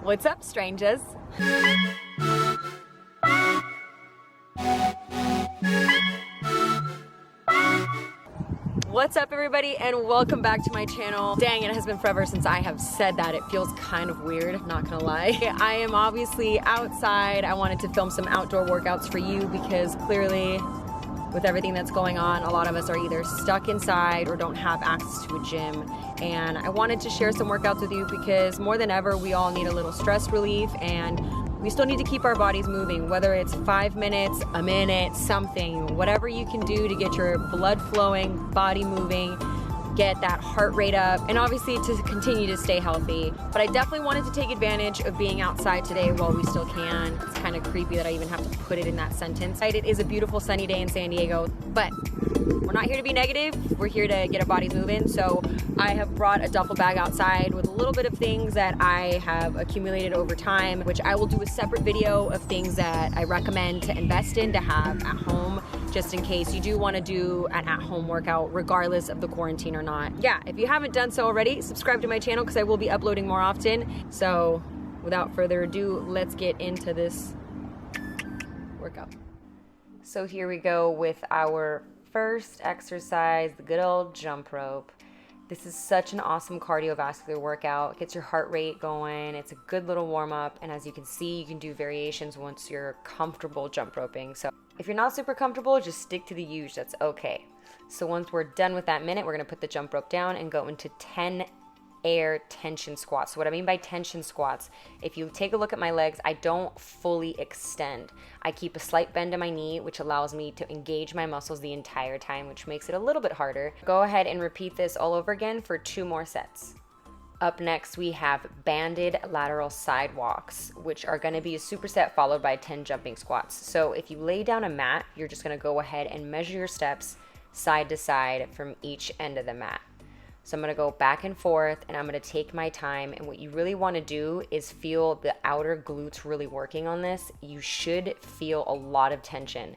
What's up, strangers? What's up, everybody, and welcome back to my channel. Dang, it has been forever since I have said that. It feels kind of weird, not gonna lie. I am obviously outside. I wanted to film some outdoor workouts for you because clearly, with everything that's going on, a lot of us are either stuck inside or don't have access to a gym. And I wanted to share some workouts with you because more than ever, we all need a little stress relief, and we still need to keep our bodies moving, whether it's 5 minutes, a minute, something, whatever you can do to get your blood flowing, body moving, get that heart rate up, and obviously to continue to stay healthy. But I definitely wanted to take advantage of being outside today while we still can. It's kind of creepy that I even have to put it in that sentence. It is a beautiful sunny day in San Diego, but we're not here to be negative. We're here to get our bodies moving. So I have brought a duffel bag outside with a little bit of things that I have accumulated over time, which I will do a separate video of things that I recommend to invest in to have at home, just in case you do want to do an at-home workout regardless of the quarantine or not. Yeah, if you haven't done so already, subscribe to my channel because I will be uploading more often. So without further ado, let's get into this workout. So here we go with our first exercise, the good old jump rope. This is such an awesome cardiovascular workout. It gets your heart rate going. It's a good little warm up. And as you can see, you can do variations once you're comfortable jump roping. So if you're not super comfortable, just stick to the huge. That's okay. So once we're done with that minute, we're going to put the jump rope down and go into 10 air tension squats. So what I mean by tension squats, if you take a look at my legs, I don't fully extend. I keep a slight bend in my knee, which allows me to engage my muscles the entire time, which makes it a little bit harder. Go ahead and repeat this all over again for 2 more sets. Up next, we have banded lateral sidewalks, which are going to be a superset followed by 10 jumping squats. So if you lay down a mat, you're just going to go ahead and measure your steps side to side from each end of the mat. So I'm going to go back and forth, and I'm going to take my time. And what you really want to do is feel the outer glutes really working on this. You should feel a lot of tension.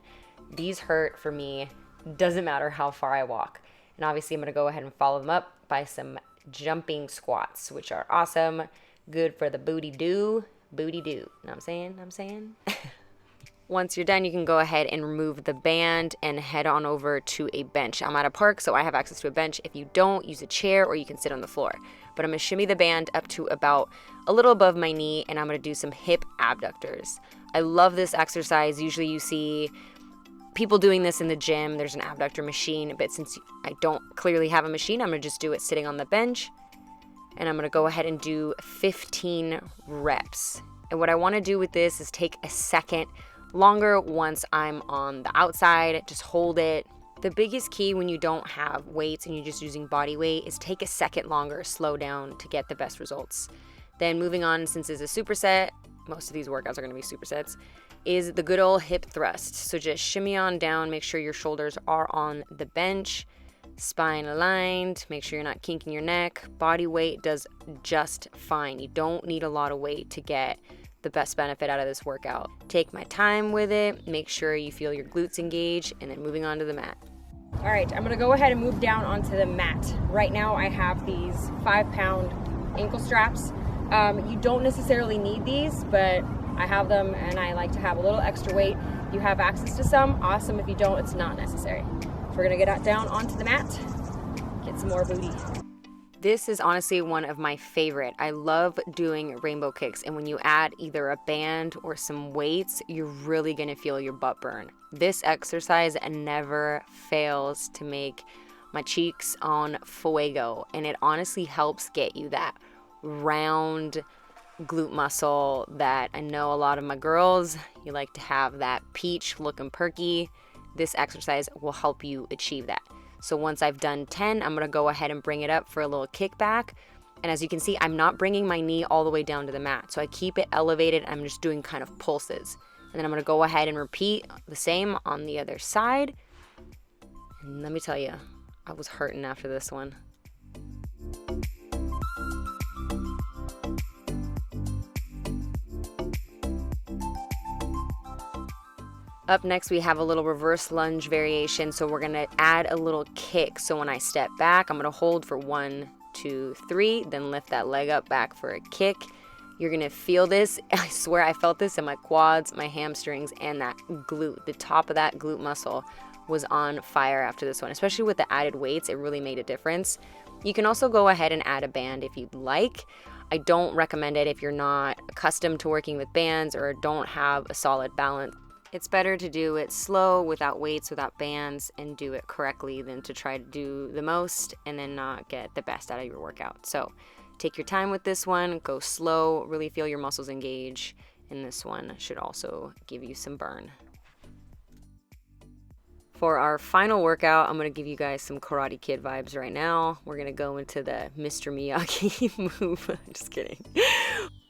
These hurt for me, doesn't matter how far I walk. And obviously I'm going to go ahead and follow them up by some jumping squats, which are awesome. Good for the booty do. Know what I'm saying? Once you're done, you can go ahead and remove the band and head on over to a bench. I'm at a park, so I have access to a bench. If you don't, use a chair or you can sit on the floor. But I'm gonna shimmy the band up to about a little above my knee, and I'm gonna do some hip abductors. I love this exercise. Usually you see people doing this in the gym. There's an abductor machine, but since I don't clearly have a machine, I'm gonna just do it sitting on the bench. And I'm gonna go ahead and do 15 reps. And what I wanna do with this is take a second longer once I'm on the outside. Just hold it. The biggest key when you don't have weights and you're just using body weight is take a second longer, slow down to get the best results. Then moving on, since it's a superset, most of these workouts are going to be supersets, is the good old hip thrust. So just shimmy on down, make sure your shoulders are on the bench, spine aligned, make sure you're not kinking your neck. Body weight does just fine. You don't need a lot of weight to get the best benefit out of this workout. Take my time with it, make sure you feel your glutes engage, and then moving on to the mat. All right, I'm gonna go ahead and move down onto the mat. Right now I have these 5-pound ankle straps. You don't necessarily need these, but I have them and I like to have a little extra weight. If you have access to some, awesome. If you don't, it's not necessary. So we're gonna get down onto the mat, get some more booty. This is honestly one of my favorite. I love doing rainbow kicks, and when you add either a band or some weights, you're really gonna feel your butt burn. This exercise never fails to make my cheeks on fuego, and it honestly helps get you that round glute muscle that I know a lot of my girls, you like to have that peach looking perky. This exercise will help you achieve that. So once I've done 10, I'm gonna go ahead and bring it up for a little kickback. And as you can see, I'm not bringing my knee all the way down to the mat. So I keep it elevated. I'm just doing kind of pulses. And then I'm gonna go ahead and repeat the same on the other side. And let me tell you, I was hurting after this one. Up next, we have a little reverse lunge variation. So we're gonna add a little kick. So when I step back, I'm gonna hold for 1, 2, 3, then lift that leg up back for a kick. You're gonna feel this. I swear I felt this in my quads, my hamstrings, and that glute. The top of that glute muscle was on fire after this one, especially with the added weights. It really made a difference. You can also go ahead and add a band if you'd like. I don't recommend it if you're not accustomed to working with bands or don't have a solid balance. It's better to do it slow, without weights, without bands, and do it correctly than to try to do the most and then not get the best out of your workout. So take your time with this one, go slow, really feel your muscles engage, and this one should also give you some burn. For our final workout, I'm gonna give you guys some Karate Kid vibes right now. We're gonna go into the Mr. Miyagi move. Just kidding.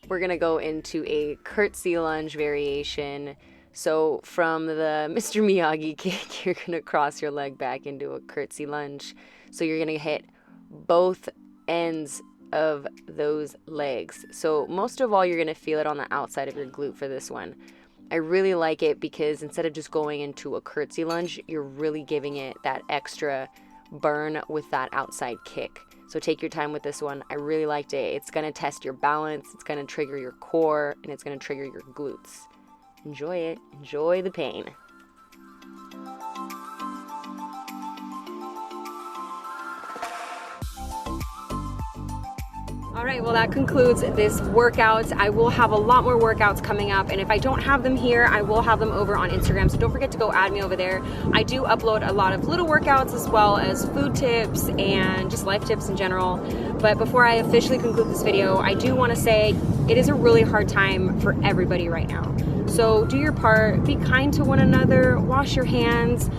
We're gonna go into a Curtisy Lunge variation. So from the Mr. Miyagi kick, you're gonna cross your leg back into a Curtisy Lunge. So you're gonna hit both ends of those legs. So most of all, you're gonna feel it on the outside of your glute for this one. I really like it because instead of just going into a Curtisy Lunge, you're really giving it that extra burn with that outside kick. So take your time with this one. I really liked it. It's gonna test your balance, it's gonna trigger your core, and it's gonna trigger your glutes. Enjoy it. Enjoy the pain. All right, well, that concludes this workout. I will have a lot more workouts coming up, and if I don't have them here, I will have them over on Instagram, so don't forget to go add me over there. I do upload a lot of little workouts as well as food tips and just life tips in general. But before I officially conclude this video, I do want to say it is a really hard time for everybody right now. So do your part, be kind to one another, wash your hands,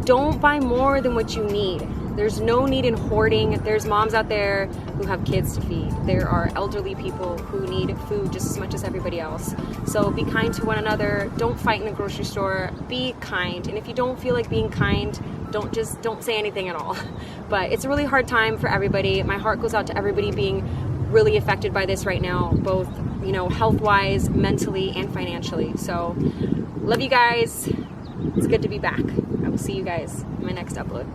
don't buy more than what you need. There's no need in hoarding. There's moms out there who have kids to feed. There are elderly people who need food just as much as everybody else. So be kind to one another. Don't fight in the grocery store. Be kind. And if you don't feel like being kind, don't say anything at all. But it's a really hard time for everybody. My heart goes out to everybody being really affected by this right now, both, you know, health-wise, mentally, and financially. So love you guys. It's good to be back. I will see you guys in my next upload.